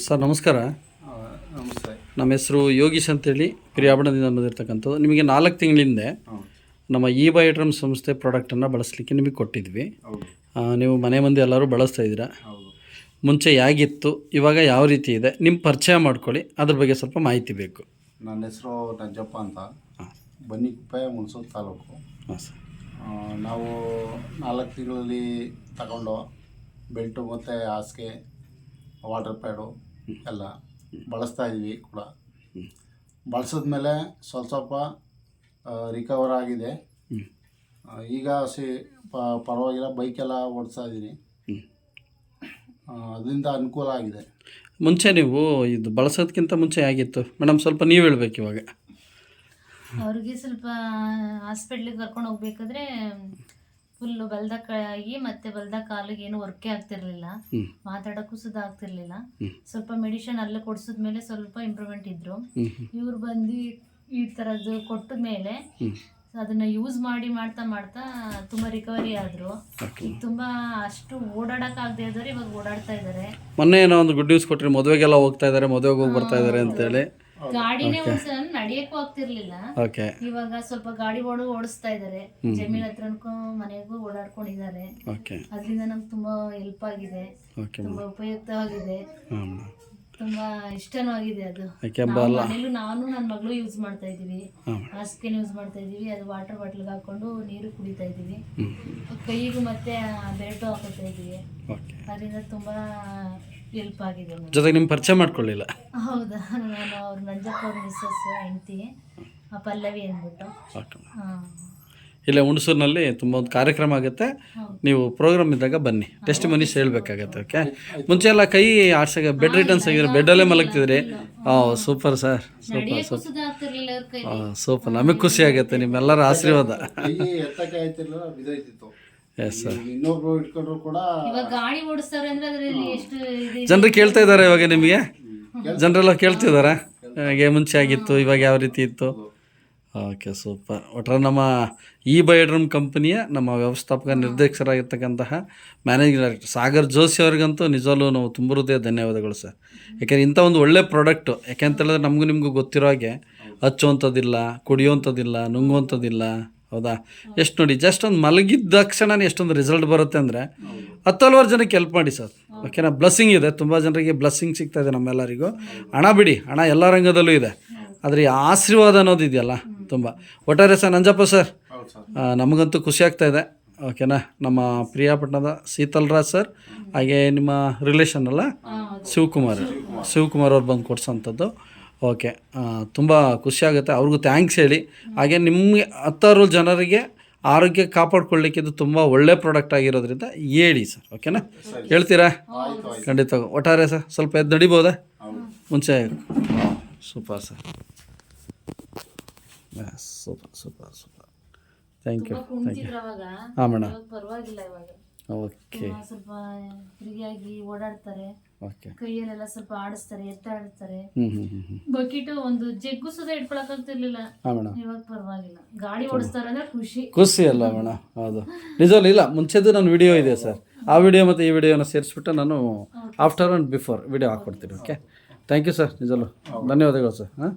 Sir ನಮಸ್ಕಾರ. ನಮಸ್ತೆ. ನಮ್ಮ ಹೆಸರು ಯೋಗೀಶ್ ಅಂತೇಳಿ ಪಿರಿಯಾಪಟ್ಟಣದಿಂದ ಬಂದಿರತಕ್ಕಂಥದ್ದು. ನಿಮಗೆ 4 ತಿಂಗಳಿಂದ ನಮ್ಮ ಬಯೋಡ್ರಮ್ ಸಂಸ್ಥೆ ಪ್ರಾಡಕ್ಟನ್ನು ಬಳಸಲಿಕ್ಕೆ ನಿಮಗೆ ಕೊಟ್ಟಿದ್ವಿ. ನೀವು ಮನೆ ಮಂದಿ ಎಲ್ಲರೂ ಬಳಸ್ತಾ ಇದ್ದೀರಾ. ಮುಂಚೆ ಹೇಗಿತ್ತು, ಇವಾಗ ಯಾವ ರೀತಿ ಇದೆ, ನಿಮ್ಮ ಪರಿಚಯ ಮಾಡ್ಕೊಳ್ಳಿ, ಅದ್ರ ಬಗ್ಗೆ ಸ್ವಲ್ಪ ಮಾಹಿತಿ ಬೇಕು. ನನ್ನ ಹೆಸರು ನಂಜಪ್ಪ ಅಂತ, ಬನ್ನಿಕುಪ್ಪೆ, ಹುಣಸೂರು ತಾಲೂಕು. ಹಾಂ ಸರ್. ನಾವು 4 ತಿಂಗಳಲ್ಲಿ ತಗೊಂಡು ಬೆಲ್ಟು ಮತ್ತು ಹಾಸಿಗೆ, ವಾಟರ್ ಪ್ಯಾಡು ಎಲ್ಲ ಬಳಸ್ತಾ ಇದ್ವಿ ಕೂಡ. ಬಳಸಿದ್ಮೇಲೆ ಸ್ವಲ್ಪ ರಿಕವರ್ ಆಗಿದೆ. ಈಗ ಪರವಾಗಿಲ್ಲ, ಬೈಕೆಲ್ಲ ಓಡಿಸ್ತಾ ಇದ್ದೀನಿ. ಅದರಿಂದ ಅನುಕೂಲ ಆಗಿದೆ. ಮುಂಚೆ ನೀವು ಇದು ಬಳಸೋದಕ್ಕಿಂತ ಮುಂಚೆ ಹೇಗಿತ್ತು ಮೇಡಮ್, ಸ್ವಲ್ಪ ನೀವು ಹೇಳ್ಬೇಕು ಇವಾಗ. ಅವ್ರಿಗೆ ಸ್ವಲ್ಪ ಹಾಸ್ಪಿಟ್ಲಿಗೆ ಕರ್ಕೊಂಡು ಹೋಗ್ಬೇಕಾದ್ರೆ ಫುಲ್ಲು ಬಲ್ದ ಕೈ ಮತ್ತು ಬಲ್ದ ಕಾಲಿಗೆ ಏನು ವರ್ಕೇ ಆಗ್ತಿರ್ಲಿಲ್ಲ, ಮಾತಾಡೋಕ್ಕೂ ಸುದ ಆಗ್ತಿರ್ಲಿಲ್ಲ. ಸ್ವಲ್ಪ ಮೆಡಿಷನ್ ಅಲ್ಲೇ ಕೊಡ್ಸಿದ್ಮೇಲೆ ಸ್ವಲ್ಪ ಇಂಪ್ರೂವ್ಮೆಂಟ್ ಇದ್ರು. ಇವ್ರು ಬಂದು ಈ ಥರದ್ದು ಕೊಟ್ಟ ಮೇಲೆ ಅದನ್ನ ಯೂಸ್ ಮಾಡ್ತಾ ತುಂಬ ರಿಕವರಿ ಆದ್ರು. ತುಂಬಾ ಅಷ್ಟು ಓಡಾಡಕ್ಕಾಗದೆ ಇದ್ದವ್ರು ಇವಾಗ ಓಡಾಡ್ತಾ ಇದ್ದಾರೆ. ಮೊನ್ನೆ ಏನೋ ಒಂದು ಗುಡ್ ನ್ಯೂಸ್ ಕೊಟ್ಟರೆ, ಮದುವೆಗೆಲ್ಲ ಹೋಗ್ತಾ ಇದ್ದಾರೆ, ಮದುವೆಗೆ ಹೋಗಿ ಬರ್ತಾ ಇದ್ದಾರೆ ಅಂತೇಳಿ. ಗಾಡಿನೇ ಒಂದ್ಸಲ ನಡಿಯಕ್ಕೂ ಆಗ್ತಿರ್ಲಿಲ್ಲ, ಇವಾಗ ಸ್ವಲ್ಪ ಗಾಡಿ ಓಡಿಸ್ತಾ ಇದ್ದಾರೆ. ಜಮೀನ್ ಹತ್ರನೂ ಮನೆಗೂ ಓಡಾಡ್ಕೊಂಡಿದ್ದಾರೆ. ಅದರಿಂದ ನಮ್ಗೆ ತುಂಬಾ ಹೆಲ್ಪ್ ಆಗಿದೆ, ತುಂಬಾ ಉಪಯುಕ್ತವಾಗಿದೆ, ತುಂಬಾ ಇಷ್ಟನೂ ಆಗಿದೆ. ಅದು ಮನೇಲೂ ನಾನು ನನ್ನ ಮಗಳು ಯೂಸ್ ಮಾಡ್ತಾ ಇದೀವಿ, ಹಾಸಿಗೆ ಯೂಸ್ ಮಾಡ್ತಾ ಇದೀವಿ. ಅದು ವಾಟರ್ ಬಾಟ್ಲಿಗೆ ಹಾಕೊಂಡು ನೀರು ಕುಡಿತಾ ಇದೀವಿ. ಕೈಗೂ ಮತ್ತೆ ಬೆಲ್ಟು ಹಾಕೋತಾ ಇದೀವಿ. ಅದರಿಂದ ತುಂಬಾ ಹೆಲ್ಪ್ ಆಗಿದೆ. ಜೊತೆಗೆ ನಿಮ್ಮ ಪರಿಚಯ ಮಾಡ್ಕೊಳ್ಳಿಲ್ಲ. ಹೌದಾ, ನಾನು ಅವ್ರ ನಂಜಪ್ಪ ಅವ್ರ ಮಿಸ್ಸಸ್ ಹೆಂಡತಿ ಪಲ್ಲವಿ ಅಂದ್ಬಿಟ್ಟು. ಇಲ್ಲ, ಹುಣಸೂರಿನಲ್ಲಿ ತುಂಬ ಒಂದು ಕಾರ್ಯಕ್ರಮ ಆಗುತ್ತೆ, ನೀವು ಪ್ರೋಗ್ರಾಮ್ ಇದ್ದಾಗ ಬನ್ನಿ, ಟೆಸ್ಟ್ ಮನೀಸ್ ಹೇಳ್ಬೇಕಾಗತ್ತೆ. ಓಕೆ. ಮುಂಚೆ ಎಲ್ಲ ಕೈ ಆಡ್ಸಕ್ಕೆ ಬೆಡ್ ರಿಟರ್ನ್ಸ್ ಆಗಿದ್ರೆ ಬೆಡ್ಡಲ್ಲೇ ಮಲಗ್ತಿದ್ರಿ. Super sir, super. ನಮಗೆ ಖುಷಿ ಆಗುತ್ತೆ ನಿಮ್ಮೆಲ್ಲರ ಆಶೀರ್ವಾದ. Yes sir. ಜನರು ಕೇಳ್ತಾ ಇದ್ದಾರೆ ಇವಾಗ, ನಿಮಗೆ ಜನರೆಲ್ಲ ಕೇಳ್ತಿದ್ದಾರೆ ಹಾಗೆ ಮುಂಚೆ ಆಗಿತ್ತು, ಇವಾಗ ಯಾವ ರೀತಿ ಇತ್ತು. Okay, super. ಒಟ್ಟರೆ ನಮ್ಮ ಬಯೋಡ್ರಮ್ ಕಂಪನಿಯ ನಮ್ಮ ವ್ಯವಸ್ಥಾಪಕ ನಿರ್ದೇಶಕರಾಗಿರ್ತಕ್ಕಂತಹ ಮ್ಯಾನೇಜಿಂಗ್ ಡೈರೆಕ್ಟರ್ ಸಾಗರ್ ಜೋಶಿ ಅವ್ರಿಗಂತೂ ನಿಜವಲ್ಲೂ ನಾವು ತುಂಬ ಹೃದಯ ಧನ್ಯವಾದಗಳು ಸರ್. ಯಾಕೆಂದರೆ ಇಂಥ ಒಂದು ಒಳ್ಳೆ ಪ್ರಾಡಕ್ಟು, ಯಾಕೆಂತೇಳಿದ್ರೆ ನಮಗೂ ನಿಮಗೂ ಗೊತ್ತಿರೋ ಹಾಗೆ ಹಚ್ಚುವಂಥದ್ದಿಲ್ಲ, ಕುಡಿಯುವಂಥದ್ದಿಲ್ಲ, ನುಂಗುವಂಥದ್ದಿಲ್ಲ. ಹೌದಾ? ಎಷ್ಟು ನೋಡಿ, ಜಸ್ಟ್ ಒಂದು ಮಲಗಿದ್ದ ತಕ್ಷಣ ಎಷ್ಟೊಂದು ರಿಸಲ್ಟ್ ಬರುತ್ತೆ ಅಂದರೆ 10 ಜನಕ್ಕೆ ಹೆಲ್ಪ್ ಮಾಡಿ ಸರ್. ಓಕೆನಾ? ಬ್ಲೆಸ್ಸಿಂಗ್ ಇದೆ, ತುಂಬ ಜನರಿಗೆ ಬ್ಲೆಸ್ಸಿಂಗ್ ಸಿಗ್ತಾ ಇದೆ ನಮ್ಮೆಲ್ಲರಿಗೂ. ಹಣ ಬಿಡಿ, ಹಣ ಎಲ್ಲ ರಂಗದಲ್ಲೂ ಇದೆ, ಆದರೆ ಈ ಆಶೀರ್ವಾದ ಅನ್ನೋದು ಇದೆಯಲ್ಲ ತುಂಬ. ಒಟ್ಟಾರೆ ಸರ್ ನಂಜಪ್ಪ ಸರ್, ನಮಗಂತೂ ಖುಷಿ ಆಗ್ತಾ ಇದೆ. ಓಕೆನಾ? ನಮ್ಮ ಪ್ರಿಯಾಪಟ್ಟಣದ ಶೀತಲ್ರಾಜ್ ಸರ್, ಹಾಗೆ ನಿಮ್ಮ ರಿಲೇಷನ್ ಅಲ್ಲ ಶಿವಕುಮಾರ್ ಅವ್ರು ಬಂದು ಕೊಡ್ಸೋಂಥದ್ದು. ಓಕೆ, ತುಂಬ ಖುಷಿಯಾಗುತ್ತೆ. ಅವ್ರಿಗೂ ಥ್ಯಾಂಕ್ಸ್ ಹೇಳಿ. ಹಾಗೆ ನಿಮಗೆ 10 ಜನರಿಗೆ ಆರೋಗ್ಯ ಕಾಪಾಡ್ಕೊಳ್ಳಿಕ್ಕೆ ಇದು ತುಂಬ ಒಳ್ಳೆ ಪ್ರಾಡಕ್ಟ್ ಆಗಿರೋದ್ರಿಂದ ಹೇಳಿ ಸರ್. ಓಕೆನಾ? ಹೇಳ್ತೀರಾ? ಖಂಡಿತ. ಒಟ್ಟಾರೆ ಸರ್ ಸ್ವಲ್ಪ ಎದ್ದು ನಡಿಬೋದಾ ಮುಂಚೆ? Super sir, super. Thank you. ಹಾಂ ಮೇಡಮ್. ಓಕೆ. ಸ್ವಲ್ಪ ಫ್ರೀಯಾಗಿ ಓಡಾಡ್ತಾರೆ, ಓಕೆ. ಕೈಯಲ್ಲೆಲ್ಲ ಸ್ವಲ್ಪ ಆಡಿಸ್ತಾರೆ, ಎತ್ತಾಡ್ತಾರೆ. ಬಕೆಟ್ ಒಂದು ಜಗ್ಗು ಸುದ ಇಟ್ಕೊಳಕ್ ಆಗ್ತಿರ್ಲಿಲ್ಲ, ಇವಾಗ ಪರವಾಗಿಲ್ಲ. ಗಾಡಿ ಓಡಿಸ್ತಾರೆ ಅಂದ್ರೆ ಖುಷಿ ಅಲ್ಲ ಮೇಡಮ್? ಹೌದು, ನಿಜವಲ್ಲ. ಇಲ್ಲ, ಮುಂಚೆದು ನನ್ನ ವಿಡಿಯೋ ಇದೆ ಸರ್, ಆ ವಿಡಿಯೋ ಮತ್ತು ಈ ವಿಡಿಯೋನ ಸೇರಿಸ್ಬಿಟ್ಟು ನಾನು ಆಫ್ಟರ್ ಆ್ಯಂಡ್ ಬಿಫೋರ್ ವಿಡಿಯೋ ಹಾಕ್ಕೊಡ್ತೀನಿ. ಓಕೆ, ಥ್ಯಾಂಕ್ ಯು ಸರ್, ನಿಜವಲ್ಲ ಧನ್ಯವಾದಗಳು ಸರ್. ಹಾಂ.